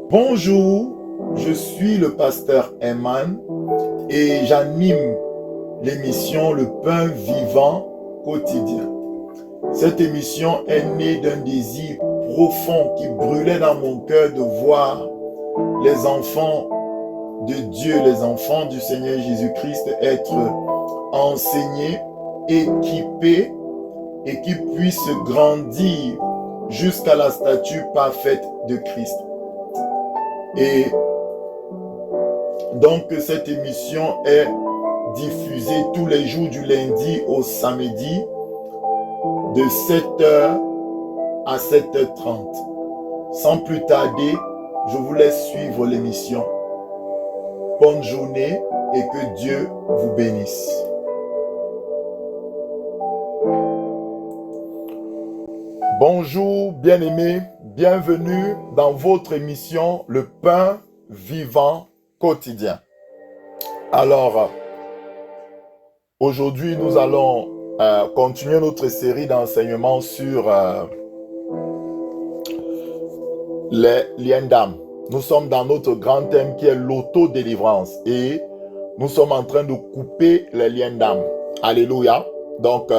Bonjour, je suis le pasteur Eman et j'anime l'émission Le Pain Vivant Quotidien. Cette émission est née d'un désir profond qui brûlait dans mon cœur de voir les enfants de Dieu, les enfants du Seigneur Jésus-Christ être enseignés, équipés et qui puissent grandir jusqu'à la stature parfaite de Christ. Et donc cette émission est diffusée tous les jours du lundi au samedi de 7h à 7h30. Sans plus tarder, je vous laisse suivre l'émission. Bonne journée et que Dieu vous bénisse. Bonjour bien-aimés, bienvenue dans votre émission Le Pain Vivant Quotidien. Alors, aujourd'hui nous allons continuer notre série d'enseignements sur les liens d'âme. Nous sommes dans notre grand thème qui est l'autodélivrance et nous sommes en train de couper les liens d'âme. Alléluia. Donc,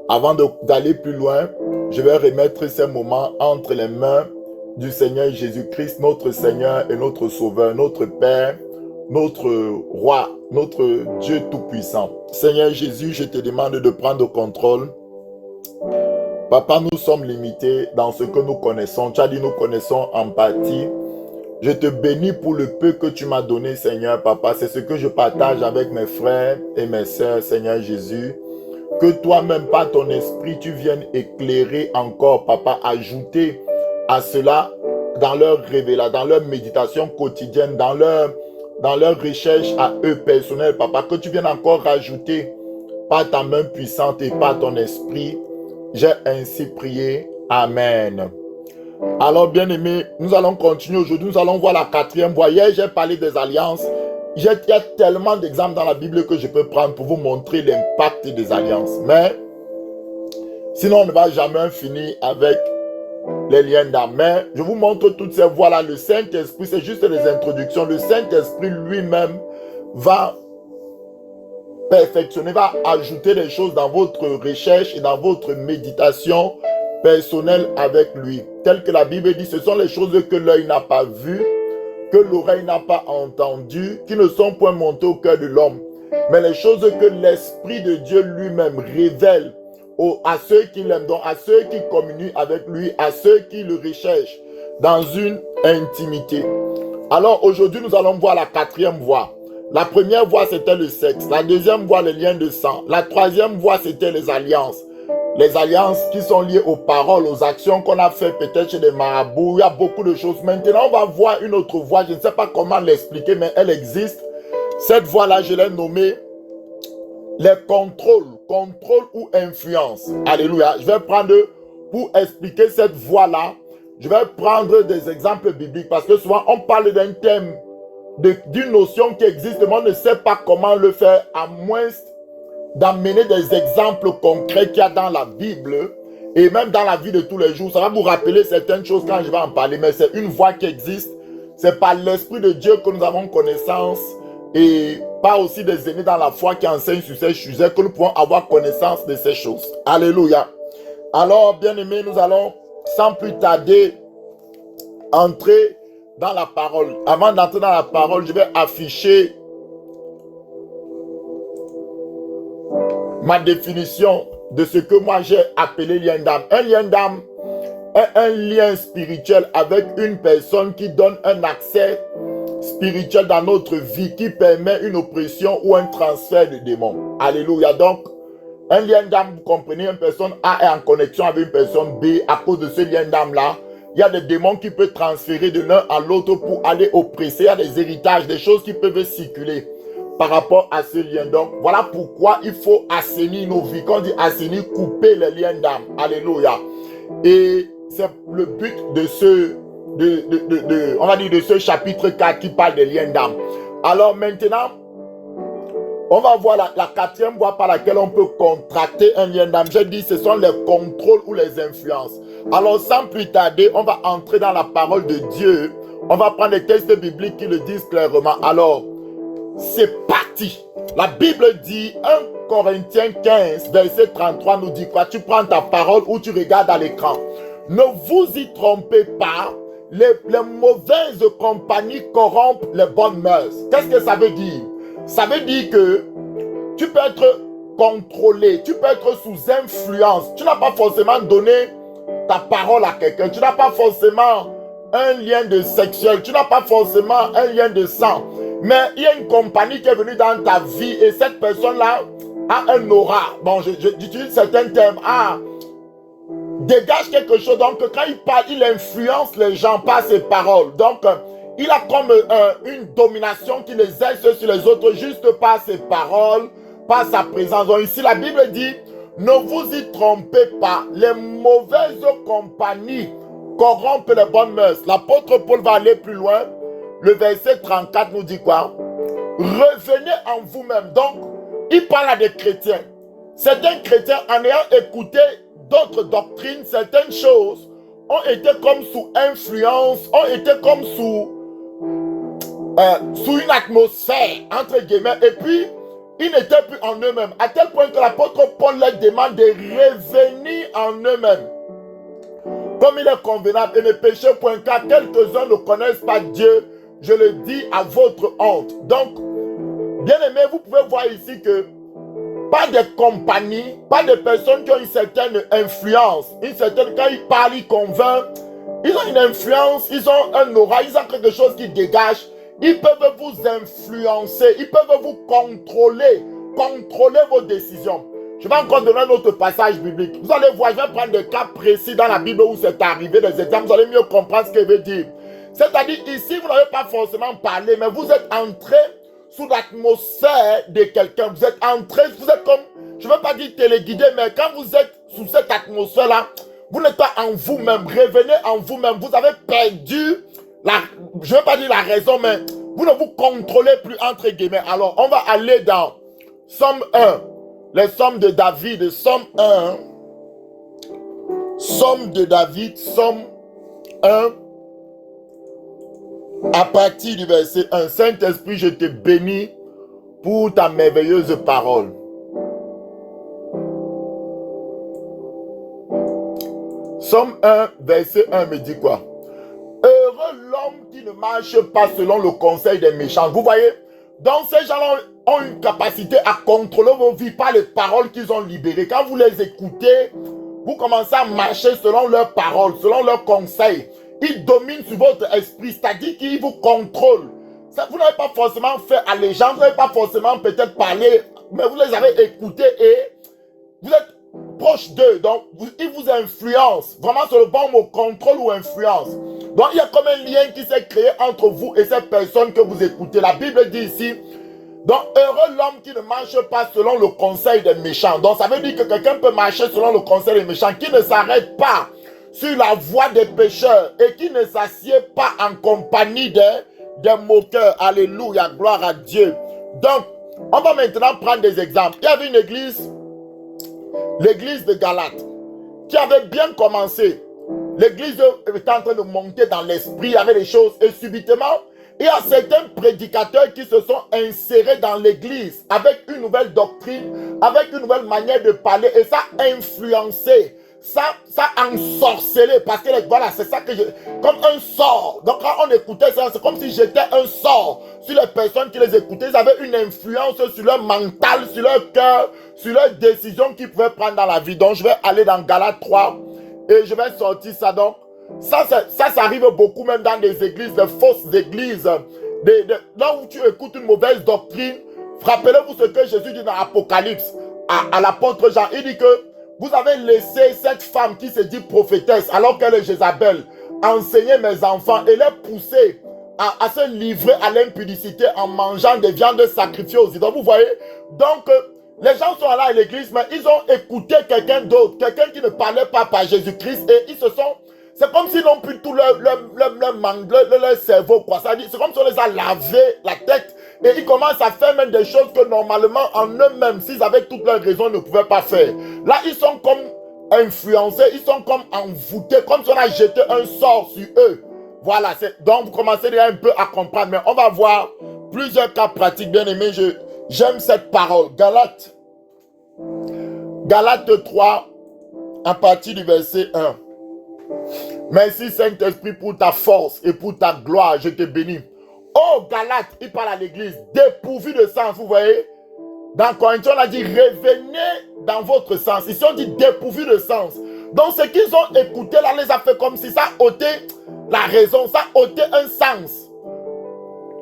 avant d'aller plus loin, je vais remettre ces moments entre les mains du Seigneur Jésus-Christ, notre Seigneur et notre Sauveur, notre Père, notre Roi, notre Dieu Tout-Puissant. Seigneur Jésus, je te demande de prendre le contrôle. Papa, nous sommes limités dans ce que nous connaissons. Tu as dit nous connaissons en partie. Je te bénis pour le peu que tu m'as donné, Seigneur, Papa. C'est ce que je partage avec mes frères et mes sœurs, Seigneur Jésus. Que toi-même, par ton esprit, tu viennes éclairer encore, Papa, ajouter à cela dans leur révélation, dans leur méditation quotidienne, dans leur recherche à eux personnels, Papa. Que tu viennes encore rajouter par ta main puissante et par ton esprit. J'ai ainsi prié. Amen. Alors, bien-aimés, nous allons continuer aujourd'hui. Nous allons voir la 4e voie. Hier, j'ai parlé des alliances. Il y a tellement d'exemples dans la Bible que je peux prendre pour vous montrer l'impact des alliances. Mais, sinon, on ne va jamais finir avec les liens d'âme. Mais, je vous montre toutes ces voies-là. Le Saint-Esprit, c'est juste des introductions. Le Saint-Esprit lui-même va perfectionner, va ajouter des choses dans votre recherche et dans votre méditation personnelle avec lui. Tel que la Bible dit, ce sont les choses que l'œil n'a pas vues, que l'oreille n'a pas entendues, qui ne sont point montées au cœur de l'homme, mais les choses que l'Esprit de Dieu lui-même révèle à ceux qui l'aiment, donc à ceux qui communient avec lui, à ceux qui le recherchent dans une intimité. Alors aujourd'hui, nous allons voir la 4e voie. La première voie, c'était le sexe. La deuxième voie, les liens de sang. La troisième voie, c'était les alliances. Les alliances qui sont liées aux paroles, aux actions qu'on a fait peut-être chez des marabouts. Il y a beaucoup de choses. Maintenant, on va voir une autre voie. Je ne sais pas comment l'expliquer, mais elle existe. Cette voie-là, je l'ai nommée les contrôles. Contrôle ou influence. Alléluia. Je vais prendre, pour expliquer cette voie-là, je vais prendre des exemples bibliques. Parce que souvent, on parle d'un thème, d'une notion qui existe, mais on ne sait pas comment le faire, à moins d'amener des exemples concrets qu'il y a dans la Bible et même dans la vie de tous les jours. Ça va vous rappeler certaines choses quand je vais en parler, mais c'est une voie qui existe. C'est par l'Esprit de Dieu que nous avons connaissance et pas aussi des aînés dans la foi qui enseignent sur ces sujets que nous pouvons avoir connaissance de ces choses. Alléluia. Alors, bien-aimés, nous allons sans plus tarder entrer dans la parole. Avant d'entrer dans la parole, je vais afficher ma définition de ce que moi j'ai appelé lien d'âme. Un lien d'âme est un lien spirituel avec une personne qui donne un accès spirituel dans notre vie, qui permet une oppression ou un transfert de démons. Alléluia. Donc, un lien d'âme, vous comprenez, une personne A est en connexion avec une personne B. À cause de ce lien d'âme-là, il y a des démons qui peuvent transférer de l'un à l'autre pour aller oppresser. Il y a des héritages, des choses qui peuvent circuler par rapport à ce lien. Donc, voilà pourquoi il faut assainir nos vies. Quand on dit assainir, couper les liens d'âme. Alléluia. Et c'est le but de ce, on va dire de ce chapitre 4 qui parle des liens d'âme. Alors maintenant, on va voir la quatrième voie par laquelle on peut contracter un lien d'âme. J'ai dit ce sont les contrôles ou les influences. Alors sans plus tarder, on va entrer dans la parole de Dieu. On va prendre les textes bibliques qui le disent clairement. Alors, c'est parti. La Bible dit, 1 Corinthiens 15, verset 33 nous dit quoi? Tu prends ta parole ou tu regardes à l'écran. Ne vous y trompez pas. Les mauvaises compagnies corrompent les bonnes mœurs. Qu'est-ce que ça veut dire? Ça veut dire que tu peux être contrôlé, tu peux être sous influence. Tu n'as pas forcément donné ta parole à quelqu'un. Tu n'as pas forcément un lien de sexuel. Tu n'as pas forcément un lien de sang. Mais il y a une compagnie qui est venue dans ta vie et cette personne-là a un aura. Bon, j'utilise certains termes. Dégage quelque chose. Donc, quand il parle, il influence les gens par ses paroles. Donc, il a comme une domination qui les exerce sur les autres juste par ses paroles, par sa présence. Donc, ici, la Bible dit, ne vous y trompez pas. Les mauvaises compagnies corrompent les bonnes mœurs. L'apôtre Paul va aller plus loin. Le verset 34 nous dit quoi? Revenez en vous-même. Donc, il parle à des chrétiens. Certains chrétiens, en ayant écouté d'autres doctrines, certaines choses ont été comme sous influence, ont été comme sous une atmosphère, entre guillemets, et puis ils n'étaient plus en eux-mêmes, à tel point que l'apôtre Paul leur demande de revenir en eux-mêmes. Comme il est convenable, et ne péchez point, car quelques-uns ne connaissent pas Dieu, je le dis à votre honte. Donc, bien aimé, vous pouvez voir ici que pas de compagnie, pas de personnes qui ont une certaine influence, quand ils parlent, ils convainquent, ils ont une influence, ils ont un aura, ils ont quelque chose qui dégage, ils peuvent vous influencer, ils peuvent vous contrôler vos décisions. Je vais encore donner un autre passage biblique. Vous allez voir, je vais prendre des cas précis dans la Bible où c'est arrivé, des exemples, vous allez mieux comprendre ce qu'il veut dire. C'est-à-dire, ici, vous n'avez pas forcément parlé, mais vous êtes entré sous l'atmosphère de quelqu'un. Vous êtes entré, vous êtes comme, je ne veux pas dire téléguidé, mais quand vous êtes sous cette atmosphère-là, vous n'êtes pas en vous-même. Revenez en vous-même. Vous avez perdu, je ne veux pas dire la raison, mais vous ne vous contrôlez plus, entre guillemets. Alors, on va aller dans Somme 1. Les Sommes de David, Somme 1. Somme de David, Somme 1. À partir du verset 1, Saint-Esprit, je te bénis pour ta merveilleuse parole. Somme 1, verset 1 me dit quoi? Heureux l'homme qui ne marche pas selon le conseil des méchants. Vous voyez? Donc ces gens-là ont une capacité à contrôler vos vies par les paroles qu'ils ont libérées. Quand vous les écoutez, vous commencez à marcher selon leurs paroles, selon leurs conseils. Ils dominent sur votre esprit, c'est-à-dire qu'ils vous contrôlent. Vous n'avez pas forcément fait allégeance, vous n'avez pas forcément peut-être parlé, mais vous les avez écoutés et vous êtes proche d'eux. Donc, ils vous influencent. Vraiment, c'est le bon mot, contrôle ou influence. Donc, il y a comme un lien qui s'est créé entre vous et ces personnes que vous écoutez. La Bible dit ici, donc, heureux l'homme qui ne marche pas selon le conseil des méchants. Donc, ça veut dire que quelqu'un peut marcher selon le conseil des méchants, qui ne s'arrête pas sur la voie des pécheurs et qui ne s'assied pas en compagnie des moqueurs. Alléluia, gloire à Dieu. Donc, on va maintenant prendre des exemples. Il y avait une église, l'église de Galate, qui avait bien commencé. L'église était en train de monter dans l'esprit, il y avait des choses, et subitement, il y a certains prédicateurs qui se sont insérés dans l'église avec une nouvelle doctrine, avec une nouvelle manière de parler, et ça a influencé. Ça a ensorcelé, parce que voilà, c'est ça que comme un sort. Donc quand on écoutait ça, c'est comme si j'étais un sort sur les personnes qui les écoutaient. Ils avaient une influence sur leur mental, sur leur cœur, sur leurs décisions qu'ils pouvaient prendre dans la vie. Donc je vais aller dans Galates 3 et je vais sortir ça. Donc ça arrive beaucoup même dans des églises, des fausses églises, là où tu écoutes une mauvaise doctrine. Rappelez-vous ce que Jésus dit dans Apocalypse à l'apôtre Jean. Il dit que vous avez laissé cette femme qui se dit prophétesse, alors qu'elle est Jézabel, enseigner mes enfants et les pousser à se livrer à l'impudicité en mangeant des viandes sacrifiées aux idoles. Vous voyez? Donc, les gens sont allés à l'église, mais ils ont écouté quelqu'un d'autre, quelqu'un qui ne parlait pas par Jésus-Christ, et ils se sont... C'est comme s'ils n'ont plus tout leur cerveau, quoi. C'est comme si on les a lavé la tête Et ils commencent à faire même des choses que normalement en eux-mêmes, s'ils avaient toutes leurs raisons, ne pouvaient pas faire. Là, ils sont comme influencés, ils sont comme envoûtés, comme si on a jeté un sort sur eux. Voilà, donc vous commencez déjà un peu à comprendre, mais on va voir plusieurs cas pratiques, bien aimés. J'aime cette parole. Galates 3, à partir du verset 1. Merci Saint-Esprit pour ta force et pour ta gloire, je te bénis. Oh Galates, il parle à l'église, dépourvu de sens, vous voyez. Dans Corinthiens, on a dit revenez dans votre sens. Ici, on dit dépourvu de sens. Donc, ce qu'ils ont écouté là les a fait comme si ça ôtait la raison, ça ôtait un sens.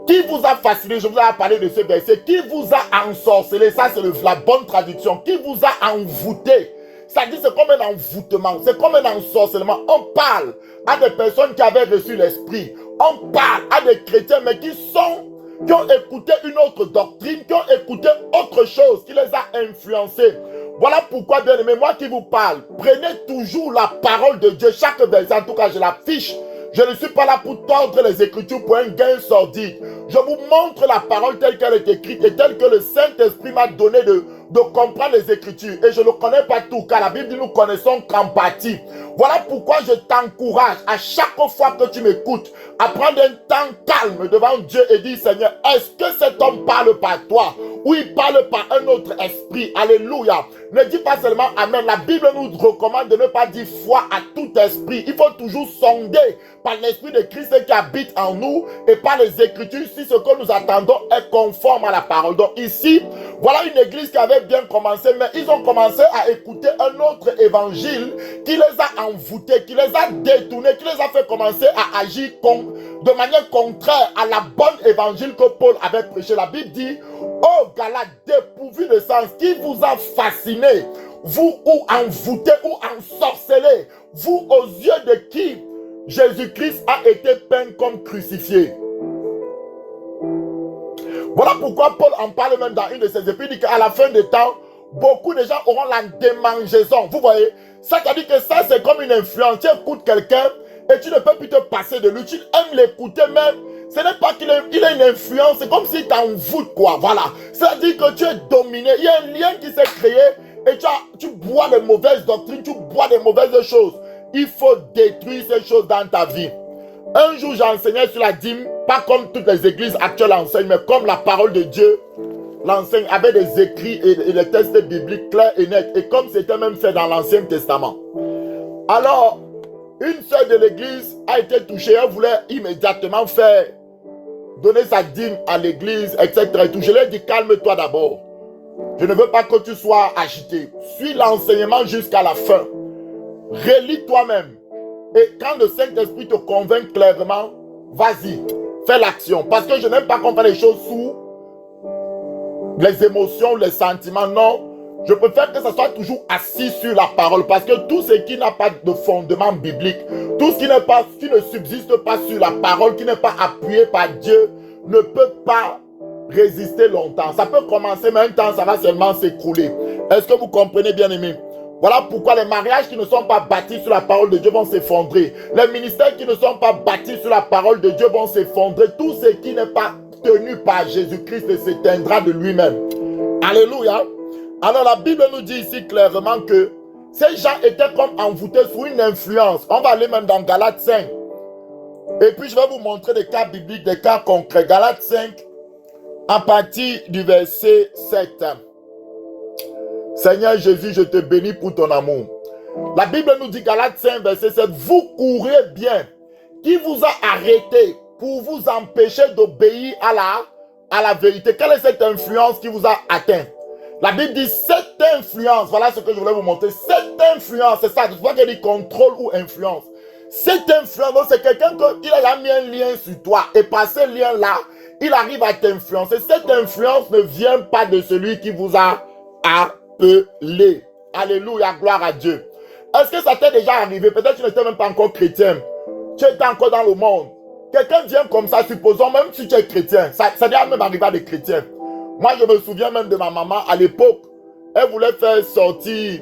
Qui vous a fasciné? Je vous ai parlé de ce verset. Qui vous a ensorcelé? Ça, c'est la bonne traduction. Qui vous a envoûté? Ça dit c'est comme un envoûtement, c'est comme un ensorcellement. On parle à des personnes qui avaient reçu l'esprit. On parle à des chrétiens, mais qui ont écouté une autre doctrine, qui ont écouté autre chose, qui les a influencés. Voilà pourquoi, bien aimé, moi qui vous parle, prenez toujours la parole de Dieu. Chaque verset, en tout cas, je l'affiche. Je ne suis pas là pour tordre les Écritures pour un gain sordide. Je vous montre la parole telle qu'elle est écrite et telle que le Saint-Esprit m'a donné de comprendre les Écritures. Et je ne connais pas tout, car la Bible dit nous connaissons qu'en partie. Voilà pourquoi je t'encourage à chaque fois que tu m'écoutes à prendre un temps calme devant Dieu et dire Seigneur, est-ce que cet homme parle par toi ou il parle par un autre esprit? Alléluia. Ne dis pas seulement Amen. La Bible nous recommande de ne pas dire foi à tout esprit. Il faut toujours sonder par l'Esprit de Christ qui habite en nous et par les Écritures si ce que nous attendons est conforme à la parole. Donc ici, voilà une église qui avait bien commencé, mais ils ont commencé à écouter un autre évangile qui les a envoûtés, qui les a détournés, qui les a fait commencer à agir de manière contraire à la bonne évangile que Paul avait prêché. La Bible dit, oh Galates, dépourvu de sens, qui vous a fasciné, vous ou envoûté ou ensorcelé, vous aux yeux de qui Jésus-Christ a été peint comme crucifié. Voilà pourquoi Paul en parle même dans une de ses épîtres. Il dit qu'à la fin des temps, beaucoup de gens auront la démangeaison. Vous voyez, ça veut dire que ça c'est comme une influence. Tu écoutes quelqu'un et tu ne peux plus te passer de lui. Tu aimes l'écouter même. Ce n'est pas qu'il a une influence, c'est comme s'il t'envoûte quoi. Voilà. C'est-à-dire que tu es dominé. Il y a un lien qui s'est créé et tu bois des mauvaises doctrines, tu bois des mauvaises choses. Il faut détruire ces choses dans ta vie. Un jour, j'enseignais sur la dîme, pas comme toutes les églises actuelles enseignent, mais comme la parole de Dieu l'enseigne, avec des écrits et des textes bibliques clairs et nets, et comme c'était même fait dans l'Ancien Testament. Alors, une sœur de l'église a été touchée, elle voulait immédiatement donner sa dîme à l'église, etc. Je lui ai dit, calme-toi d'abord. Je ne veux pas que tu sois agité. Suis l'enseignement jusqu'à la fin. Relis toi-même. Et quand le Saint-Esprit te convainc clairement, vas-y, fais l'action. Parce que je n'aime pas qu'on fasse les choses sous les émotions, les sentiments. Non, je préfère que ça soit toujours assis sur la parole. Parce que tout ce qui n'a pas de fondement biblique, tout ce qui ne subsiste pas sur la parole, qui n'est pas appuyé par Dieu, ne peut pas résister longtemps. Ça peut commencer, mais un temps, ça va seulement s'écrouler. Est-ce que vous comprenez, bien aimé? Voilà pourquoi les mariages qui ne sont pas bâtis sur la parole de Dieu vont s'effondrer. Les ministères qui ne sont pas bâtis sur la parole de Dieu vont s'effondrer. Tout ce qui n'est pas tenu par Jésus-Christ s'éteindra de lui-même. Alléluia. Alors la Bible nous dit ici clairement que ces gens étaient comme envoûtés sous une influence. On va aller même dans Galates 5. Et puis je vais vous montrer des cas bibliques, des cas concrets. Galates 5, à partir du verset 7. Seigneur Jésus, je te bénis pour ton amour. La Bible nous dit, Galates 5, verset 7, vous courez bien. Qui vous a arrêté pour vous empêcher d'obéir à la vérité? Quelle est cette influence qui vous a atteint? La Bible dit, cette influence, voilà ce que je voulais vous montrer. Cette influence, c'est ça, je vois qu'elle dit contrôle ou influence. Cette influence, c'est quelqu'un qui a mis un lien sur toi. Et par ce lien-là, il arrive à t'influencer. Cette influence ne vient pas de celui qui vous a appelé. Alléluia, gloire à Dieu. Est-ce que ça t'est déjà arrivé? Peut-être que tu n'étais même pas encore chrétien. Tu étais encore dans le monde. Quelqu'un vient comme ça, supposons, même si tu es chrétien. Ça doit même arriver à des chrétiens. Moi, je me souviens même de ma maman à l'époque. Elle voulait faire sortir.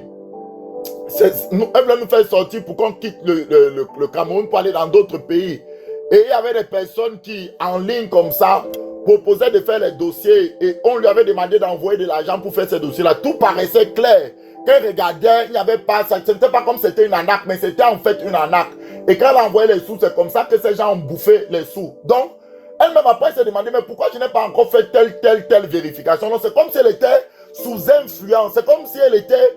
Elle voulait nous faire sortir pour qu'on quitte le Cameroun pour aller dans d'autres pays. Et il y avait des personnes qui, en ligne comme ça, proposait de faire les dossiers et on lui avait demandé d'envoyer de l'argent pour faire ces dossiers-là. Tout paraissait clair. Quand elle regardait, il n'y avait pas ça. Ce n'était pas comme c'était une arnaque, mais c'était en fait une arnaque. Et quand elle a envoyé les sous, c'est comme ça que ces gens ont bouffé les sous. Donc, elle-même après s'est demandé, mais pourquoi je n'ai pas encore fait telle vérification? Donc, c'est comme si elle était sous influence. C'est comme si elle était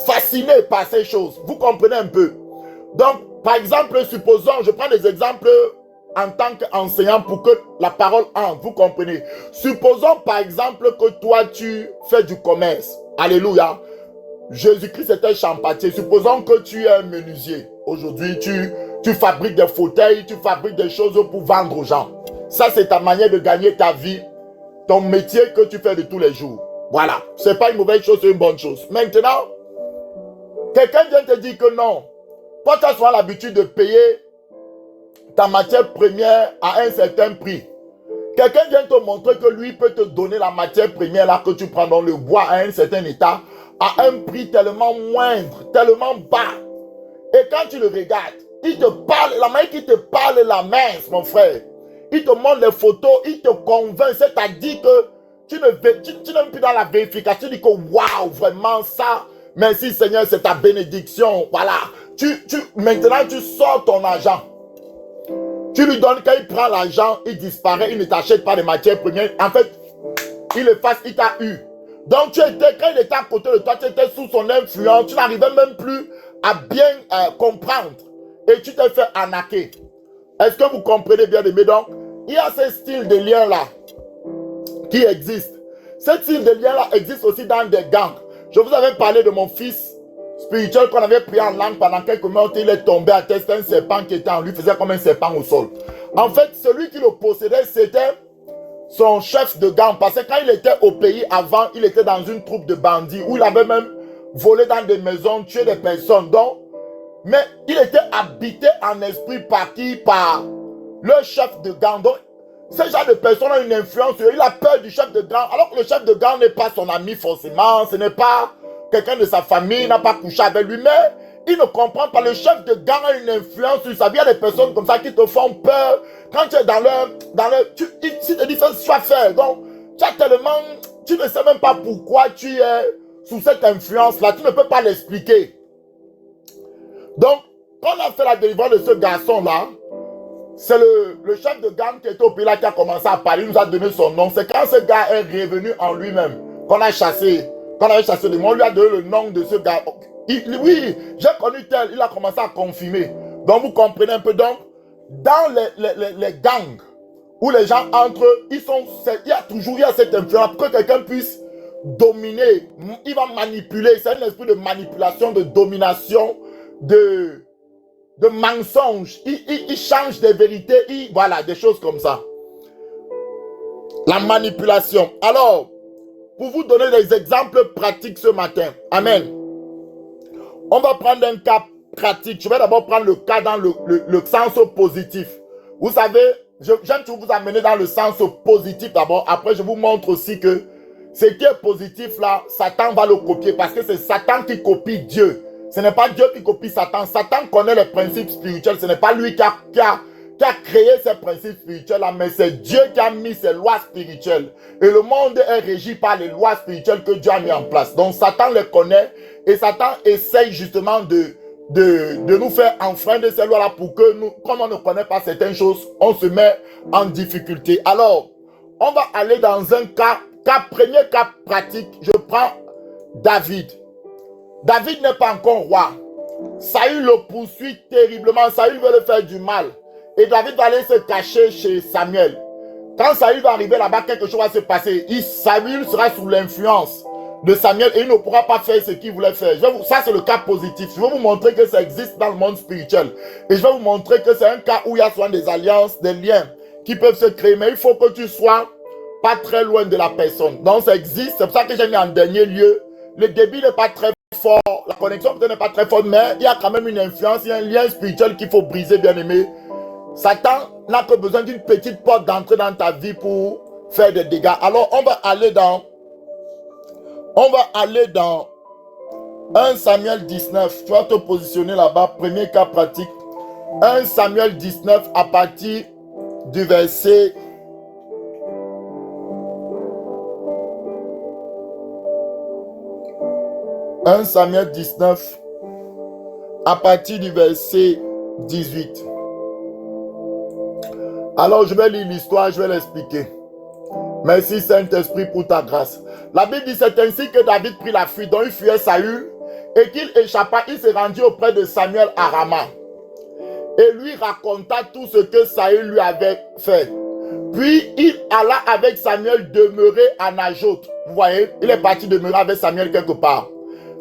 fascinée par ces choses. Vous comprenez un peu? Donc, par exemple, supposons, je prends des exemples en tant qu'enseignant pour que la parole entre, vous comprenez? Supposons par exemple que toi, tu fais du commerce. Alléluia. Jésus-Christ était champatier. Supposons que tu es un menuisier. Aujourd'hui, tu fabriques des fauteuils, tu fabriques des choses pour vendre aux gens. Ça, c'est ta manière de gagner ta vie, ton métier que tu fais de tous les jours. Voilà. Ce n'est pas une mauvaise chose, c'est une bonne chose. Maintenant, quelqu'un vient te dire que non. Toi, tu as souvent l'habitude de payer ta matière première à un certain prix. Quelqu'un vient te montrer que lui peut te donner la matière première là que tu prends dans le bois à un certain état à un prix tellement moindre, tellement bas. Et quand tu le regardes, il te parle, la manière qu'il te parle est la mince, mon frère. Il te montre les photos, il te convainc, c'est-à-dire que tu n'es plus dans la vérification, tu dis que waouh, vraiment ça, merci Seigneur, c'est ta bénédiction. Voilà. Maintenant, tu sors ton argent. Tu lui donnes, quand il prend l'argent, il disparaît, il ne t'achète pas de matières premières. En fait, il efface, il t'a eu. Donc, quand il était à côté de toi, tu étais sous son influence, tu n'arrivais même plus à bien comprendre. Et tu t'es fait arnaquer. Est-ce que vous comprenez bien, aimé? Donc, il y a ce style de lien-là qui existe. Ce style de lien-là existe aussi dans des gangs. Je vous avais parlé de mon fils spirituel qu'on avait pris en langue pendant quelques minutes. Il est tombé à terre. C'était un serpent qui était en lui, faisait comme un serpent au sol. En fait, celui qui le possédait, c'était son chef de gang. Parce que quand il était au pays avant, il était dans une troupe de bandits où il avait même volé dans des maisons, tué des personnes. Donc, mais il était habité en esprit par qui? Par le chef de gang. Donc, ce genre de personne a une influence. Il a peur du chef de gang. Alors que le chef de gang n'est pas son ami forcément. Ce n'est pas quelqu'un de sa famille. Il n'a pas couché avec lui. Mais il ne comprend pas. Le chef de gang a une influence sur sa vie. Il y a des personnes comme ça qui te font peur. Quand tu es dans leur si te dit fais soit faire. Donc, tu as tellement, tu ne sais même pas pourquoi tu es sous cette influence-là. Tu ne peux pas l'expliquer. Donc, quand on a fait la délivrance de ce garçon-là, c'est le chef de gang qui était au pays là qui a commencé à parler, il nous a donné son nom. C'est quand ce gars est revenu en lui-même, qu'on a chassé, qu'on avait chassé de moi, on lui a donné le nom de ce gars. Oui, j'ai connu tel, il a commencé à confirmer. Donc vous comprenez un peu. Donc, dans les gangs où les gens entrent, il y a cette influence pour que quelqu'un puisse dominer. Il va manipuler, c'est un esprit de manipulation, de domination, de mensonges. Il change des vérités, voilà, des choses comme ça. La manipulation. Alors, pour vous donner des exemples pratiques ce matin, amen. On va prendre un cas pratique. Je vais d'abord prendre le cas dans le sens positif. Vous savez, j'aime toujours vous amener dans le sens positif d'abord. Après, je vous montre aussi que ce qui est positif là, Satan va le copier parce que c'est Satan qui copie Dieu. Ce n'est pas Dieu qui copie Satan. Satan connaît les principes spirituels. Ce n'est pas lui qui a créé ces principes spirituels-là, mais c'est Dieu qui a mis ces lois spirituelles. Et le monde est régi par les lois spirituelles que Dieu a mis en place. Donc Satan les connaît et Satan essaye justement de nous faire enfreindre ces lois-là pour que nous, comme on ne connaît pas certaines choses, on se met en difficulté. Alors, on va aller dans un premier cas pratique. Je prends David. David n'est pas encore roi. Saül le poursuit terriblement. Saül veut le faire du mal. Et David va aller se cacher chez Samuel. Quand Saül va arriver là-bas, quelque chose va se passer. Saül sera sous l'influence de Samuel et il ne pourra pas faire ce qu'il voulait faire. Ça, c'est le cas positif. Je vais vous montrer que ça existe dans le monde spirituel. Et je vais vous montrer que c'est un cas où il y a souvent des alliances, des liens qui peuvent se créer. Mais il faut que tu sois pas très loin de la personne. Donc, ça existe. C'est pour ça que j'ai mis en dernier lieu. Le débit n'est pas très fort. La connexion peut-être n'est pas très forte. Mais il y a quand même une influence. Il y a un lien spirituel qu'il faut briser, bien aimé. Satan n'a que besoin d'une petite porte d'entrée dans ta vie pour faire des dégâts. Alors, on va aller dans 1 Samuel 19. Tu vas te positionner là-bas. Premier cas pratique. 1 Samuel 19 à partir du verset 1 Samuel 19, à partir du verset 18. Alors je vais lire l'histoire, je vais l'expliquer. Merci Saint-Esprit pour ta grâce. La Bible dit, c'est ainsi que David prit la fuite, dont il fuyait Saül, et qu'il échappa, il se rendit auprès de Samuel à Rama, et lui raconta tout ce que Saül lui avait fait. Puis il alla avec Samuel demeurer à Najoth. Vous voyez, il est parti demeurer avec Samuel quelque part.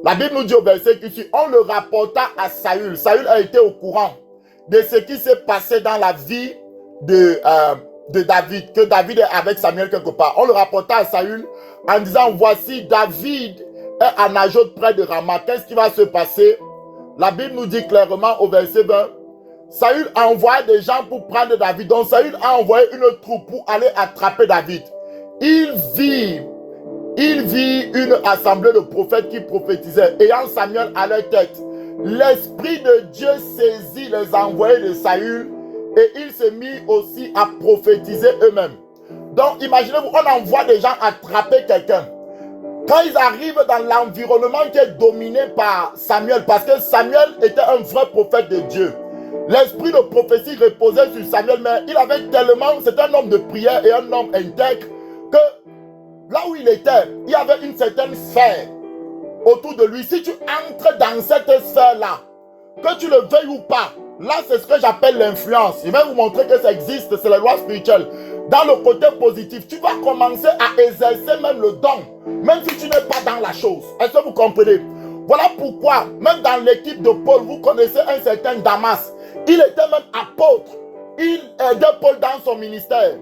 La Bible nous dit au verset qui suit, on le rapporta à Saül. Saül a été au courant de ce qui s'est passé dans la vie de David, que David est avec Samuel quelque part. On le rapporta à Saül en disant, voici David est à Najoth près de Rama. Qu'est-ce qui va se passer? La Bible nous dit clairement au verset 20, Saül a envoyé des gens pour prendre David. Donc Saül a envoyé une troupe pour aller attraper David. Il vit une assemblée de prophètes qui prophétisaient, ayant Samuel à leur tête. L'Esprit de Dieu saisit les envoyés de Saül et il se mit aussi à prophétiser eux-mêmes. Donc imaginez-vous, on envoie des gens attraper quelqu'un. Quand ils arrivent dans l'environnement qui est dominé par Samuel, parce que Samuel était un vrai prophète de Dieu. L'esprit de prophétie reposait sur Samuel, mais il avait tellement, c'est un homme de prière et un homme intègre, que là où il était, il y avait une certaine sphère autour de lui. Si tu entres dans cette sphère-là, que tu le veuilles ou pas, là c'est ce que j'appelle l'influence. Je vais vous montrer que ça existe, c'est la loi spirituelle. Dans le côté positif, tu vas commencer à exercer même le don, même si tu n'es pas dans la chose. Est-ce que vous comprenez? Voilà pourquoi, même dans l'équipe de Paul, vous connaissez un certain Damas. Il était même apôtre. Il aidait Paul dans son ministère.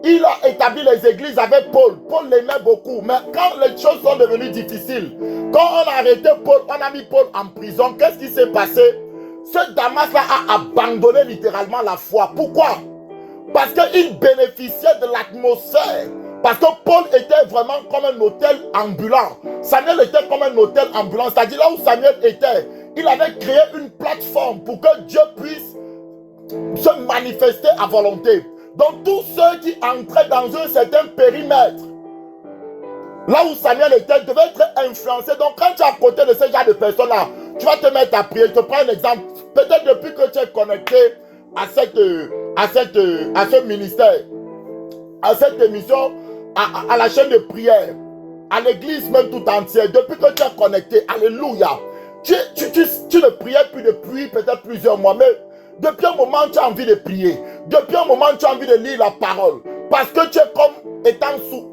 Il a établi les églises avec Paul. Paul l'aimait beaucoup. Mais quand les choses sont devenues difficiles, quand on a arrêté Paul, on a mis Paul en prison, qu'est-ce qui s'est passé? Ce Damas-là a abandonné littéralement la foi. Pourquoi? Parce qu'il bénéficiait de l'atmosphère. Parce que Paul était vraiment comme un hôtel ambulant. Samuel était comme un hôtel ambulant. C'est-à-dire là où Samuel était, il avait créé une plateforme pour que Dieu puisse se manifester à volonté. Donc tous ceux qui entraient dans un certain périmètre, là où Samuel était, devaient être influencés. Donc quand tu es à côté de ce genre de personnes-là, tu vas te mettre à prier. Je te prends un exemple. Peut-être depuis que tu es connecté à ce ministère, à cette émission, à la chaîne de prière, à l'église même tout entière, depuis que tu es connecté, alléluia, tu ne priais plus depuis peut-être plusieurs mois, mais depuis un moment tu as envie de prier, depuis un moment tu as envie de lire la parole, parce que tu es comme étant sous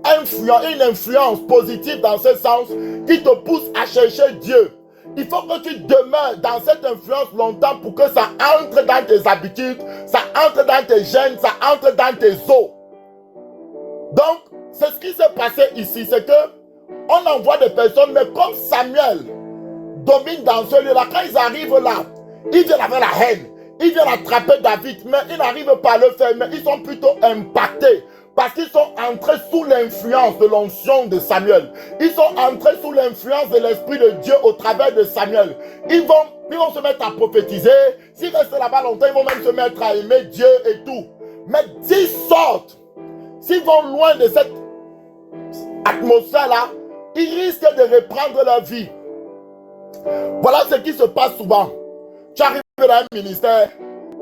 une influence positive dans ce sens, qui te pousse à chercher Dieu. Il faut que tu demeures dans cette influence longtemps pour que ça entre dans tes habitudes, ça entre dans tes gènes, ça entre dans tes os. Donc, c'est ce qui s'est passé ici, c'est que on envoie des personnes, mais comme Samuel domine dans ce lieu-là, quand ils arrivent là, ils viennent avec la haine, ils viennent attraper David, mais ils n'arrivent pas à le faire, mais ils sont plutôt impactés. Parce qu'ils sont entrés sous l'influence de l'onction de Samuel. Ils sont entrés sous l'influence de l'Esprit de Dieu au travers de Samuel. Ils vont se mettre à prophétiser. S'ils restent là-bas longtemps, ils vont même se mettre à aimer Dieu et tout. Mais s'ils sortent, s'ils vont loin de cette atmosphère-là, ils risquent de reprendre leur vie. Voilà ce qui se passe souvent. Tu arrives dans un ministère,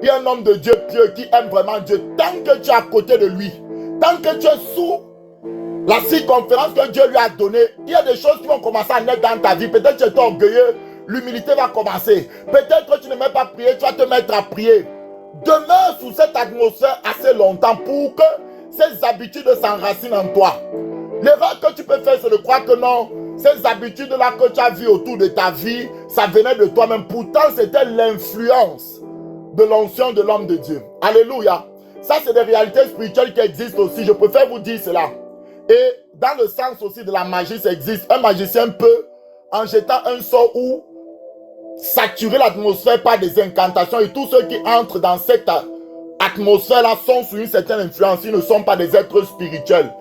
il y a un homme de Dieu pieux qui aime vraiment Dieu. Tant que tu es à côté de lui, tant que tu es sous la circonférence que Dieu lui a donnée, il y a des choses qui vont commencer à naître dans ta vie. Peut-être que tu es orgueilleux, l'humilité va commencer. Peut-être que tu ne mets pas prier, tu vas te mettre à prier. Demeure sous cette atmosphère assez longtemps pour que ces habitudes s'enracinent en toi. L'erreur que tu peux faire, c'est de croire que non, ces habitudes-là que tu as vues autour de ta vie, ça venait de toi-même. Pourtant, c'était l'influence de l'onction de l'homme de Dieu. Alléluia. Ça, c'est des réalités spirituelles qui existent aussi. Je préfère vous dire cela. Et dans le sens aussi de la magie, ça existe. Un magicien peut, en jetant un sort ou saturer l'atmosphère par des incantations. Et tous ceux qui entrent dans cette atmosphère-là sont sous une certaine influence. Ils ne sont pas des êtres spirituels.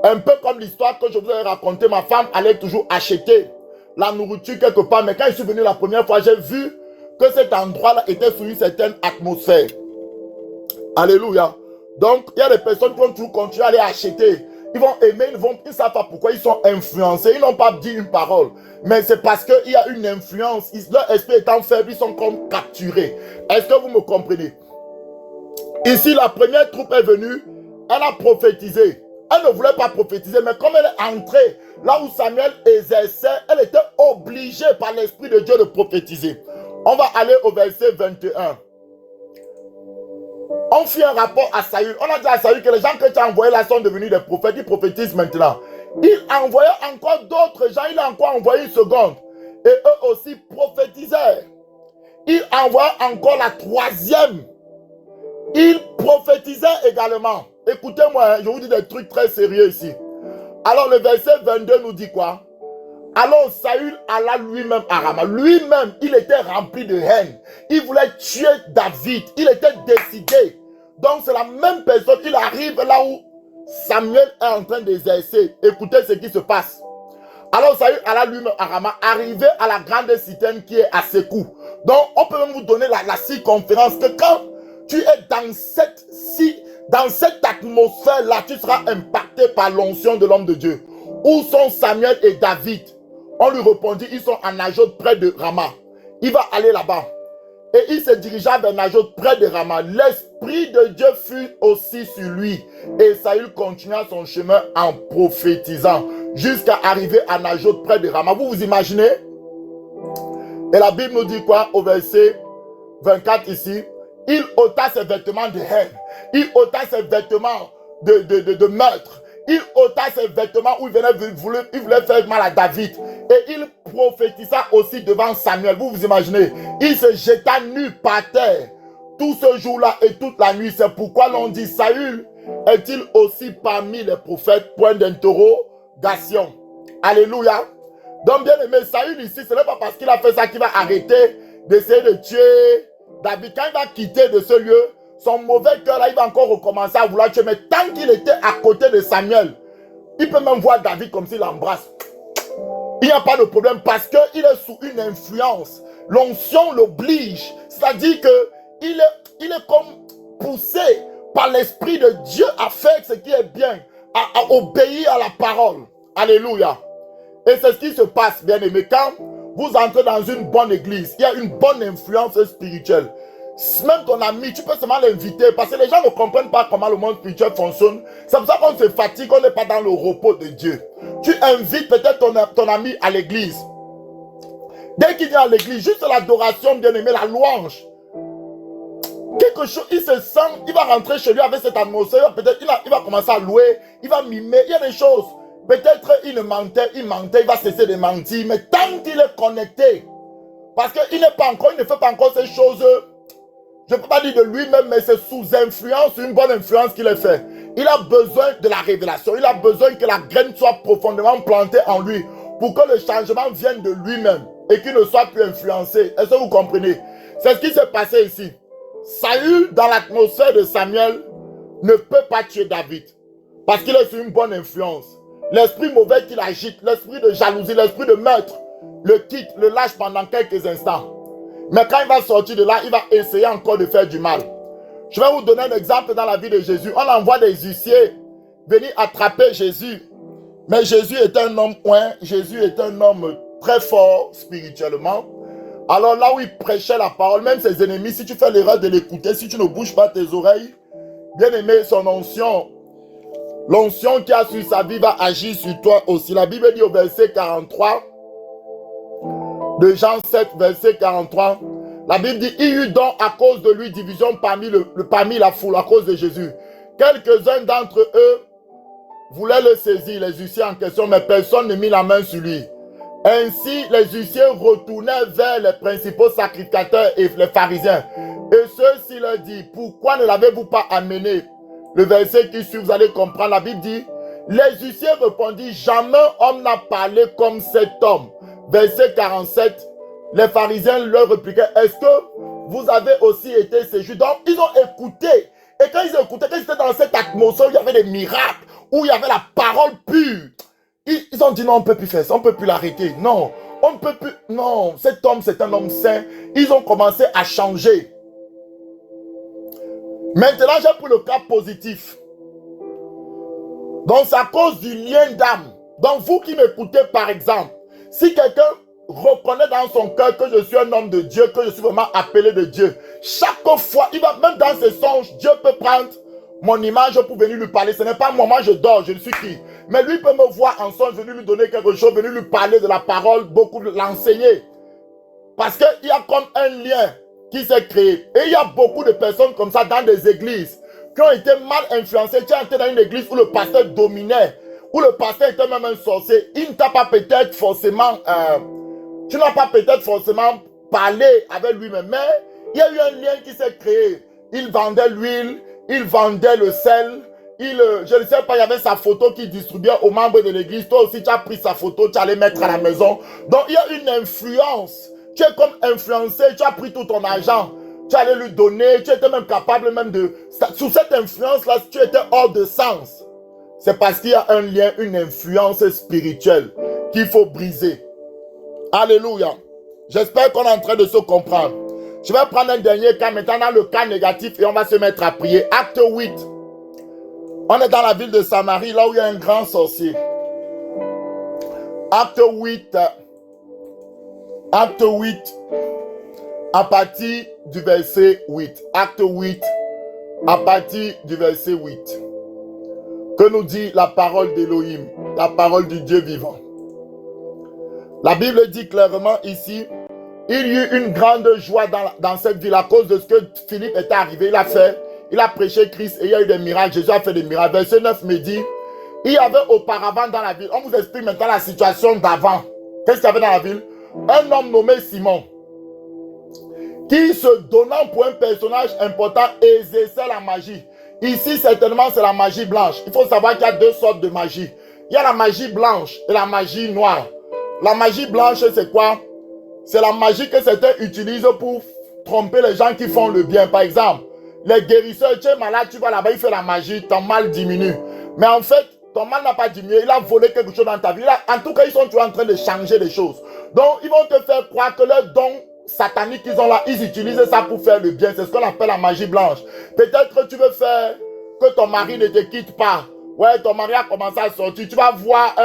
Un peu comme l'histoire que je vous ai racontée. Ma femme allait toujours acheter la nourriture quelque part. Mais quand je suis venu la première fois, j'ai vu que cet endroit-là était sous une certaine atmosphère. Alléluia. Donc, il y a des personnes qui vont toujours continuer à aller acheter. Ils vont aimer, ils ne savent pas pourquoi ils sont influencés. Ils n'ont pas dit une parole. Mais c'est parce qu'il y a une influence. Leur esprit étant faible, ils sont comme capturés. Est-ce que vous me comprenez? Ici, la première troupe est venue. Elle a prophétisé. Elle ne voulait pas prophétiser, mais comme elle est entrée là où Samuel exerçait, elle était obligée par l'Esprit de Dieu de prophétiser. On va aller au verset 21. On fit un rapport à Saül. On a dit à Saül que les gens que tu as envoyés là sont devenus des prophètes. Ils prophétisent maintenant. Il envoyait encore d'autres gens. Il a encore envoyé une seconde. Et eux aussi prophétisaient. Il envoyait encore la troisième. Il prophétisait également. Écoutez-moi, je vous dis des trucs très sérieux ici. Alors le verset 22 nous dit quoi? Alors Saül alla lui-même à Rama. Lui-même, il était rempli de haine. Il voulait tuer David. Il était décidé. Donc c'est la même personne. Il arrive là où Samuel est en train d'exercer. Écoutez ce qui se passe. Alors Saül alla lui-même à Rama, arrivé à la grande citerne qui est à Sékou. Donc on peut même vous donner la circonférence que quand tu es dans cette atmosphère-là, tu seras impacté par l'onction de l'homme de Dieu. Où sont Samuel et David? On lui répondit, ils sont à Najot près de Rama. Il va aller là-bas. Et il se dirigea vers Najot près de Rama. L'Esprit de Dieu fut aussi sur lui. Et Saül continua son chemin en prophétisant jusqu'à arriver à Najot près de Rama. Vous vous imaginez? Et la Bible nous dit quoi au verset 24 ici? Il ôta ses vêtements de haine. Il ôta ses vêtements de meurtre. Il ôta ses vêtements où il voulait faire mal à David. Et il prophétisa aussi devant Samuel. Vous vous imaginez? Il se jeta nu par terre tout ce jour-là et toute la nuit. C'est pourquoi l'on dit Saül est-il aussi parmi les prophètes? Point d'interrogation. Alléluia. Donc bien aimé, Saül ici, ce n'est pas parce qu'il a fait ça qu'il va arrêter d'essayer de tuer David. Quand il va quitter de ce lieu, son mauvais cœur là, il va encore recommencer à vouloir tuer. Mais tant qu'il était à côté de Samuel, il peut même voir David comme s'il l'embrasse. Il n'y a pas de problème parce qu'il est sous une influence. L'onction l'oblige. C'est-à-dire qu'il est comme poussé par l'Esprit de Dieu à faire ce qui est bien, à obéir à la parole. Alléluia. Et c'est ce qui se passe, bien aimé. Quand vous entrez dans une bonne église, il y a une bonne influence spirituelle. Même ton ami, tu peux seulement l'inviter parce que les gens ne comprennent pas comment le monde spirituel fonctionne. C'est pour ça qu'on se fatigue, on n'est pas dans le repos de Dieu. Tu invites peut-être ton ami à l'église. Dès qu'il vient à l'église, juste l'adoration, bien aimé, la louange. Quelque chose, il se sent, il va rentrer chez lui avec cette atmosphère, peut-être il va commencer à louer, il va mimer, il y a des choses. Peut-être il mentait, il va cesser de mentir, mais tant qu'il est connecté, parce qu'il n'est pas encore, il ne fait pas encore ces choses. Je ne peux pas dire de lui-même, mais c'est sous influence, une bonne influence qu'il est fait. Il a besoin de la révélation. Il a besoin que la graine soit profondément plantée en lui pour que le changement vienne de lui-même et qu'il ne soit plus influencé. Est-ce que vous comprenez? C'est ce qui s'est passé ici. Saül, dans l'atmosphère de Samuel, ne peut pas tuer David parce qu'il est sous une bonne influence. L'esprit mauvais qu'il agite, l'esprit de jalousie, l'esprit de meurtre, le quitte, le lâche pendant quelques instants. Mais quand il va sortir de là, il va essayer encore de faire du mal. Je vais vous donner un exemple dans la vie de Jésus. On envoie des huissiers venir attraper Jésus. Mais Jésus est un homme Jésus est un homme très fort spirituellement. Alors là où il prêchait la parole, même ses ennemis, si tu fais l'erreur de l'écouter, si tu ne bouges pas tes oreilles, bien aimé, son onction, l'onction qui a sur sa vie va agir sur toi aussi. La Bible dit au verset 43, de Jean 7, verset 43, la Bible dit, il y eut donc à cause de lui division parmi la foule, à cause de Jésus. Quelques-uns d'entre eux voulaient le saisir, les huissiers en question, mais personne ne mit la main sur lui. Ainsi, les huissiers retournèrent vers les principaux sacrificateurs et les pharisiens. Et ceux-ci leur dit, pourquoi ne l'avez-vous pas amené? Le verset qui suit, vous allez comprendre, la Bible dit, les huissiers répondirent, jamais homme n'a parlé comme cet homme. Verset 47, les pharisiens leur répliquaient, est-ce que vous avez aussi été séduits? Donc, ils ont écouté. Et quand ils écoutaient, quand ils étaient dans cette atmosphère où il y avait des miracles, où il y avait la parole pure, ils ont dit non, on ne peut plus faire ça, on ne peut plus l'arrêter. Non, on ne peut plus. Non, cet homme, c'est un homme saint. Ils ont commencé à changer. Maintenant, j'ai pour le cas positif. Donc, c'est à cause du lien d'âme. Donc, vous qui m'écoutez, par exemple, si quelqu'un reconnaît dans son cœur que je suis un homme de Dieu, que je suis vraiment appelé de Dieu, chaque fois, il va, même dans ses songes, Dieu peut prendre mon image pour venir lui parler. Ce n'est pas moi je dors, je ne suis qui. Mais lui peut me voir en songe, venir lui donner quelque chose, venir lui parler de la parole, beaucoup l'enseigner. Parce qu'il y a comme un lien qui s'est créé. Et il y a beaucoup de personnes comme ça dans des églises qui ont été mal influencées. Tu es entré dans une église où le pasteur dominait, où le pasteur était même un sorcier. Il ne t'a pas peut-être forcément... tu n'as pas peut-être forcément parlé avec lui-même, mais il y a eu un lien qui s'est créé. Il vendait l'huile, il vendait le sel, je ne sais pas, il y avait sa photo qu'il distribuait aux membres de l'église. Toi aussi, tu as pris sa photo, tu allais mettre à la maison. Donc, il y a une influence. Tu es comme influencé, tu as pris tout ton argent, tu allais lui donner, tu étais même capable même de... Sous cette influence-là, tu étais hors de sens. C'est parce qu'il y a un lien, une influence spirituelle qu'il faut briser. Alléluia. J'espère qu'on est en train de se comprendre. Je vais prendre un dernier cas maintenant dans le cas négatif et on va se mettre à prier. Acte 8. On est dans la ville de Samarie, là où il y a un grand sorcier. Acte 8. Acte 8. À partir du verset 8. Acte 8. À partir du verset 8. Que nous dit la parole d'Élohim, la parole du Dieu vivant. La Bible dit clairement ici, il y eut une grande joie dans cette ville à cause de ce que Philippe était arrivé. Il a prêché Christ et il y a eu des miracles. Jésus a fait des miracles. Verset 9 me dit, il y avait auparavant dans la ville, on vous explique maintenant la situation d'avant. Qu'est-ce qu'il y avait dans la ville? Un homme nommé Simon, qui se donnant pour un personnage important, exerçait la magie. Ici, certainement, c'est la magie blanche. Il faut savoir qu'il y a deux sortes de magie. Il y a la magie blanche et la magie noire. La magie blanche, c'est quoi? C'est la magie que certains utilisent pour tromper les gens qui font le bien. Par exemple, les guérisseurs, tu es malade, tu vas là-bas, il fait la magie, ton mal diminue. Mais en fait, ton mal n'a pas diminué, il a volé quelque chose dans ta vie. En tout cas, ils sont toujours en train de changer les choses. Donc, ils vont te faire croire que leur don satanique qu'ils ont là, ils utilisent ça pour faire le bien. C'est ce qu'on appelle la magie blanche. Peut-être que tu veux faire que ton mari ne te quitte pas. Ouais, ton mari a commencé à sortir. Tu vas voir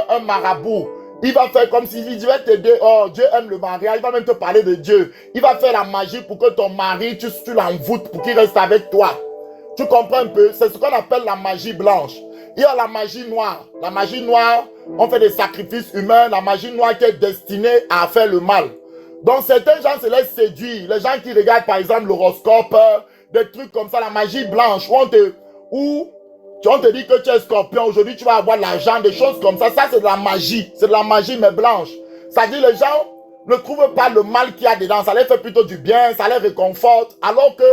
un marabout. Il va faire comme s'il dit, je vais t'aider. Oh, Dieu aime le mariage. Il va même te parler de Dieu. Il va faire la magie pour que ton mari, tu l'envoûtes pour qu'il reste avec toi. Tu comprends un peu? C'est ce qu'on appelle la magie blanche. Il y a la magie noire. La magie noire, on fait des sacrifices humains. La magie noire qui est destinée à faire le mal. Donc certains gens se laissent séduire. Les gens qui regardent par exemple l'horoscope, des trucs comme ça, la magie blanche, où on te dit que tu es scorpion, aujourd'hui tu vas avoir de l'argent, des choses comme ça. Ça c'est de la magie. C'est de la magie mais blanche. Ça dit les gens ne trouvent pas le mal qu'il y a dedans. Ça les fait plutôt du bien, ça les réconforte. Alors que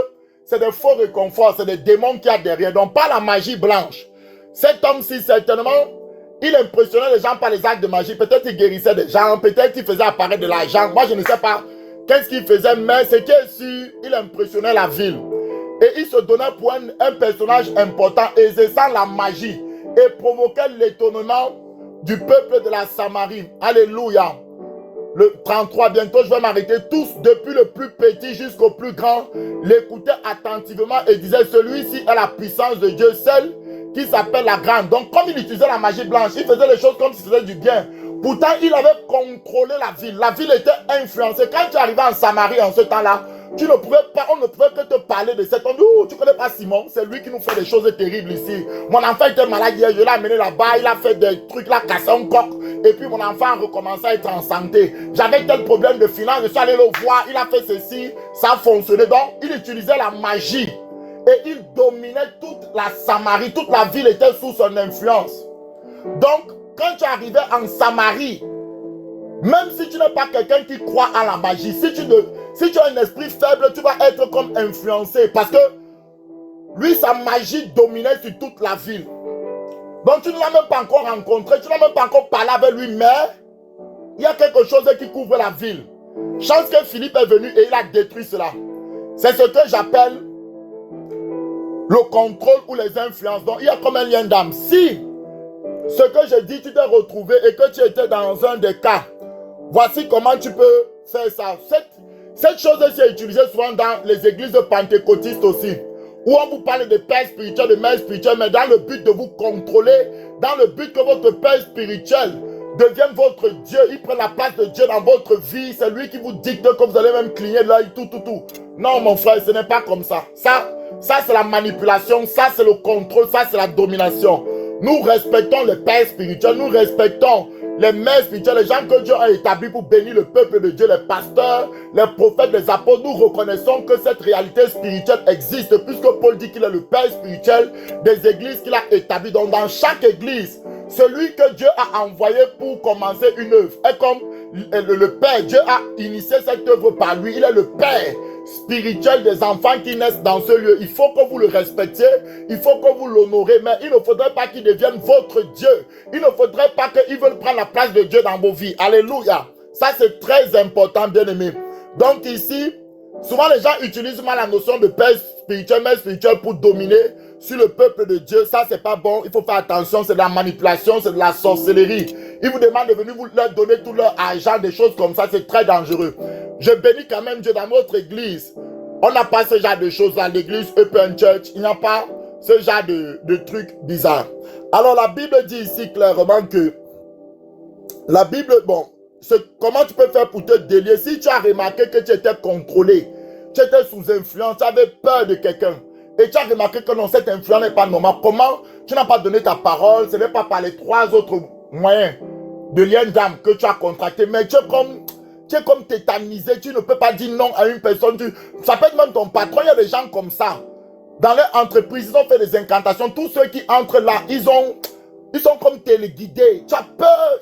c'est des faux réconforts, c'est des démons qu'il y a derrière. Donc pas la magie blanche. Cet homme-ci certainement, il impressionnait les gens par les actes de magie. Peut-être il guérissait des gens, peut-être il faisait apparaître de l'argent. Moi, je ne sais pas qu'est-ce qu'il faisait, mais ce qui est sûr, il impressionnait la ville. Et il se donnait pour un personnage important, exerçant la magie et provoquait l'étonnement du peuple de la Samarie. Alléluia. Le 33, bientôt je vais m'arrêter. Tous, depuis le plus petit jusqu'au plus grand, l'écoutaient attentivement et disaient, celui-ci est la puissance de Dieu, celle qui s'appelle la grande. Donc comme il utilisait la magie blanche, il faisait les choses comme s'il faisait du bien. Pourtant, il avait contrôlé la ville. La ville était influencée. Quand tu arrivais en Samarie en ce temps-là, tu ne pouvais pas, on ne pouvait que te parler de cet homme. Oh, tu ne connais pas Simon, c'est lui qui nous fait des choses terribles ici. Mon enfant était malade hier, je l'ai amené là-bas, il a fait des trucs, il a cassé un coq. Et puis mon enfant a recommencé à être en santé. J'avais tel problème de finance, je suis allé le voir, il a fait ceci, ça a fonctionné. Donc, il utilisait la magie. Et il dominait toute la Samarie, toute la ville était sous son influence. Donc, quand tu arrivais en Samarie, même si tu n'es pas quelqu'un qui croit à la magie, si tu as un esprit faible, tu vas être comme influencé. Parce que lui, sa magie dominait sur toute la ville. Donc tu ne l'as même pas encore rencontré, tu n'as même pas encore parlé avec lui, mais il y a quelque chose qui couvre la ville. Chance que Philippe est venu et il a détruit cela. C'est ce que j'appelle le contrôle ou les influences. Donc il y a comme un lien d'âme. Si ce que je dis, tu t'es retrouvé et que tu étais dans un des cas, voici comment tu peux faire ça. Cette chose est utilisée souvent dans les églises pentecôtistes aussi. où on vous parle de père spirituel, de mère spirituelle, mais dans le but de vous contrôler, dans le but que votre père spirituel devienne votre Dieu, il prend la place de Dieu dans votre vie, c'est lui qui vous dicte que vous allez même cligner l'œil, tout. Non, mon frère, ce n'est pas comme ça. Ça c'est la manipulation, ça c'est le contrôle, ça c'est la domination. Nous respectons les pères spirituels, nous respectons les mères spirituelles, les gens que Dieu a établis pour bénir le peuple de Dieu, les pasteurs, les prophètes, les apôtres. Nous reconnaissons que cette réalité spirituelle existe, puisque Paul dit qu'il est le père spirituel des églises qu'il a établies. Donc dans chaque église, celui que Dieu a envoyé pour commencer une œuvre est comme le père. Dieu a initié cette œuvre par lui. Il est le père spirituel des enfants qui naissent dans ce lieu. Il faut que vous le respectiez, il faut que vous l'honorez, mais il ne faudrait pas qu'il devienne votre Dieu. Il ne faudrait pas qu'il veuille prendre la place de Dieu dans vos vies. Alléluia. Ça c'est très important, bien aimé. Donc ici, souvent les gens utilisent mal la notion de père spirituel, mère spirituelle pour dominer sur le peuple de Dieu. Ça c'est pas bon, il faut faire attention, c'est de la manipulation, c'est de la sorcellerie. Ils vous demandent de venir vous leur donner tout leur argent, des choses comme ça, c'est très dangereux. Je bénis quand même Dieu dans notre église. On n'a pas ce genre de choses dans l'église Open Church. Il n'y a pas ce genre de trucs bizarres. Alors la Bible dit ici clairement que la Bible, bon, comment tu peux faire pour te délier? Si tu as remarqué que tu étais contrôlé, tu étais sous influence, tu avais peur de quelqu'un, et tu as remarqué que non, cette influence n'est pas normale, comment tu n'as pas donné ta parole? Ce n'est pas par les 3 autres moyens de lien d'âme que tu as contracté, mais tu es comme tétanisé, tu ne peux pas dire non à une personne. Ça peut être même ton patron, il y a des gens comme ça. Dans leur entreprise, ils ont fait des incantations. Tous ceux qui entrent là, ils sont comme téléguidés. Tu as peur,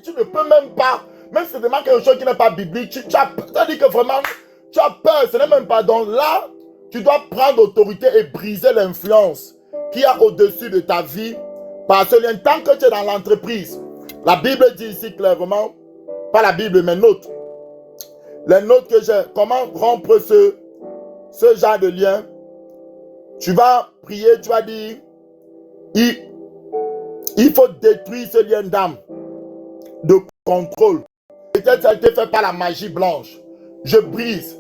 tu ne peux même pas, même si c'est vraiment quelque chose qui n'est pas biblique, tu as peur, c'est-à-dire que vraiment, tu as peur, ce n'est même pas. Donc là, tu dois prendre autorité et briser l'influence qui a au-dessus de ta vie par ce lien. Tant que tu es dans l'entreprise, la Bible dit ici clairement, pas la Bible, mais notes. Les notes que j'ai, comment rompre ce genre de lien. Tu vas prier, tu vas dire, il faut détruire ce lien d'âme de contrôle. Peut-être ça a été fait par la magie blanche. Je brise.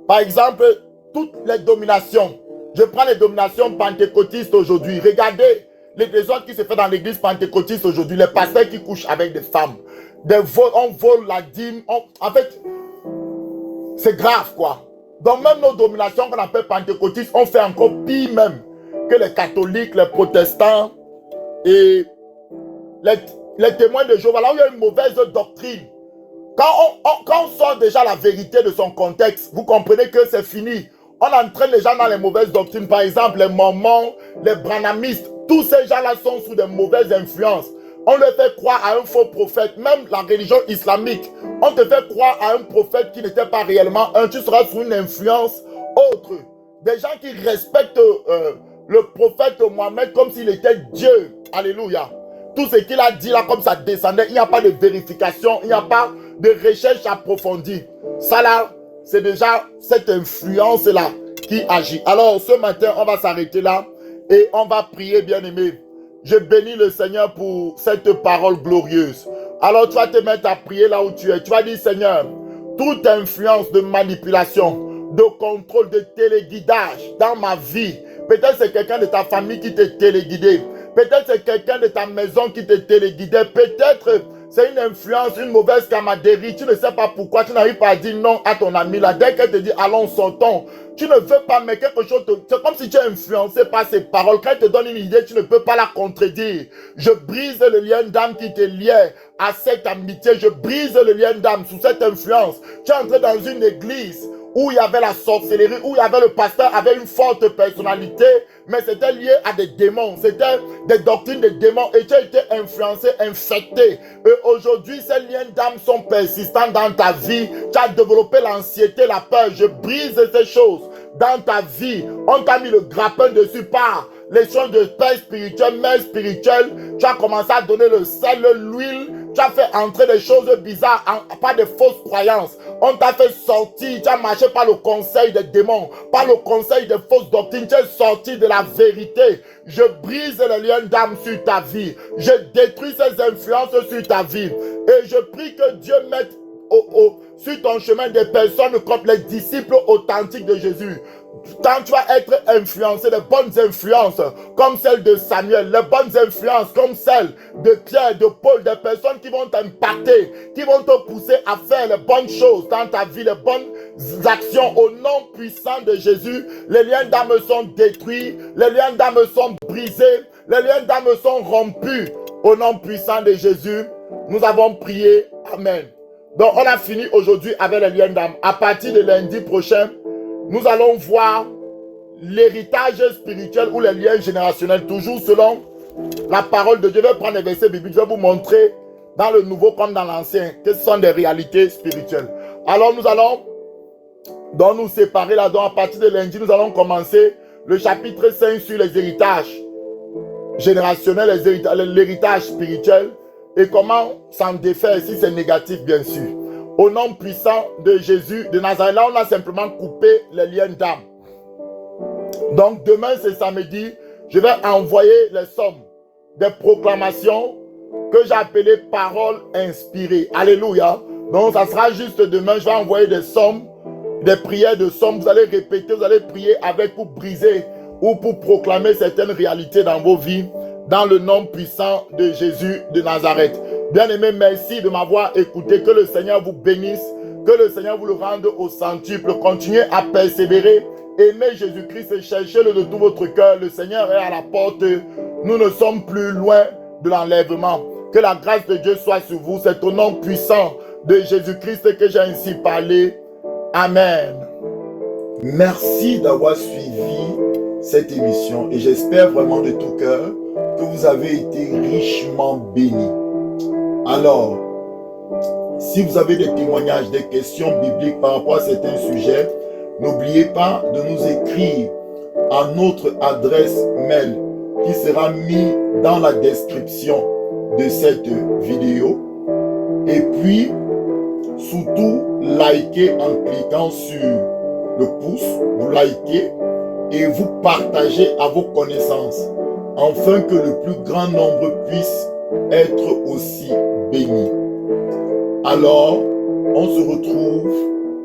Par exemple, toutes les dominations. Je prends les dominations pentecôtistes aujourd'hui. Regardez les désordres qui se font dans l'église pentecôtiste aujourd'hui. Les pasteurs qui couchent avec des femmes. On vole la dîme. En fait, c'est grave quoi. Donc même nos dominations qu'on appelle pentecôtistes, on fait encore pire même que les catholiques, les protestants et les témoins de Jéhovah. Là où il y a une mauvaise doctrine. Quand on sort déjà la vérité de son contexte, vous comprenez que c'est fini. On entraîne les gens dans les mauvaises doctrines. Par exemple, les mormons, les branhamistes, tous ces gens-là sont sous de mauvaises influences. On leur fait croire à un faux prophète. Même la religion islamique, on te fait croire à un prophète qui n'était pas réellement un. Tu seras sous une influence autre. Des gens qui respectent le prophète Mohammed comme s'il était Dieu. Alléluia. Tout ce qu'il a dit là, comme ça descendait, il n'y a pas de vérification, il n'y a pas de recherche approfondie. Ça là, c'est déjà cette influence-là qui agit. Alors, ce matin, on va s'arrêter là et on va prier, bien-aimé. Je bénis le Seigneur pour cette parole glorieuse. Alors, tu vas te mettre à prier là où tu es. Tu vas dire, Seigneur, toute influence de manipulation, de contrôle, de téléguidage dans ma vie. Peut-être c'est quelqu'un de ta famille qui t'est téléguidé. Peut-être c'est quelqu'un de ta maison qui t'est téléguidé. Peut-être c'est une influence, une mauvaise camaraderie. Tu ne sais pas pourquoi. Tu n'arrives pas à dire non à ton ami là. Dès qu'elle te dit allons, sortons. Tu ne veux pas, mais quelque chose c'est comme si tu es influencé par ses paroles. Quand elle te donne une idée, tu ne peux pas la contredire. Je brise le lien d'âme qui te liait à cette amitié. Je brise le lien d'âme sous cette influence. Tu es entré dans une église où il y avait la sorcellerie, où il y avait le pasteur avait une forte personnalité, mais c'était lié à des démons, c'était des doctrines de démons, et tu as été influencé, infecté. Et aujourd'hui, ces liens d'âme sont persistants dans ta vie. Tu as développé l'anxiété, la peur. Je brise ces choses dans ta vie. On t'a mis le grappin dessus par les choses de père spirituel, mère spirituelle. Tu as commencé à donner le sel, l'huile. Tu as fait entrer des choses bizarres, pas de fausses croyances. On t'a fait sortir, tu as marché par le conseil des démons, par le conseil des fausses doctrines. Tu es sorti de la vérité. Je brise les liens d'âme sur ta vie. Je détruis ces influences sur ta vie. Et je prie que Dieu mette sur ton chemin des personnes comme les disciples authentiques de Jésus. quand tu vas être influencé de bonnes influences comme celle de Samuel, les bonnes influences comme celle de Pierre, de Paul, des personnes qui vont t'impacter, qui vont te pousser à faire les bonnes choses dans ta vie, les bonnes actions au nom puissant de Jésus. Les liens d'âme sont détruits, les liens d'âme sont brisés, les liens d'âme sont rompus au nom puissant de Jésus. Nous avons prié. Amen. Donc on a fini aujourd'hui avec les liens d'âme. À partir de lundi prochain, nous allons voir l'héritage spirituel ou les liens générationnels, toujours selon la parole de Dieu. Je vais prendre les versets bibliques, je vais vous montrer dans le nouveau comme dans l'ancien que ce sont des réalités spirituelles. Alors nous allons donc nous séparer là-dedans. À partir de lundi, nous allons commencer le chapitre 5 sur les héritages générationnels, l'héritage spirituel et comment s'en défaire si c'est négatif bien sûr. Au nom puissant de Jésus de Nazareth, là on a simplement coupé les liens d'âme. Donc demain c'est samedi, je vais envoyer les sommes des proclamations que j'ai appelées paroles inspirées. Alléluia. Donc ça sera juste demain, je vais envoyer des sommes, des prières de sommes. Vous allez répéter, vous allez prier avec pour briser ou pour proclamer certaines réalités dans vos vies, dans le nom puissant de Jésus de Nazareth. Bien-aimés, merci de m'avoir écouté. Que le Seigneur vous bénisse. Que le Seigneur vous le rende au centuple. Continuez à persévérer. Aimez Jésus-Christ et cherchez-le de tout votre cœur. Le Seigneur est à la porte. Nous ne sommes plus loin de l'enlèvement. Que la grâce de Dieu soit sur vous. C'est au nom puissant de Jésus-Christ que j'ai ainsi parlé. Amen. Merci d'avoir suivi cette émission et j'espère vraiment de tout cœur que vous avez été richement bénis. Alors, si vous avez des témoignages, des questions bibliques par rapport à certains sujets, n'oubliez pas de nous écrire à notre adresse mail qui sera mise dans la description de cette vidéo. Et puis, surtout, likez en cliquant sur le pouce, vous likez et vous partagez à vos connaissances, afin que le plus grand nombre puisse être aussi béni. Alors, on se retrouve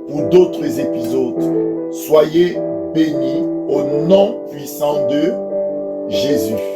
pour d'autres épisodes. Soyez bénis au nom puissant de Jésus.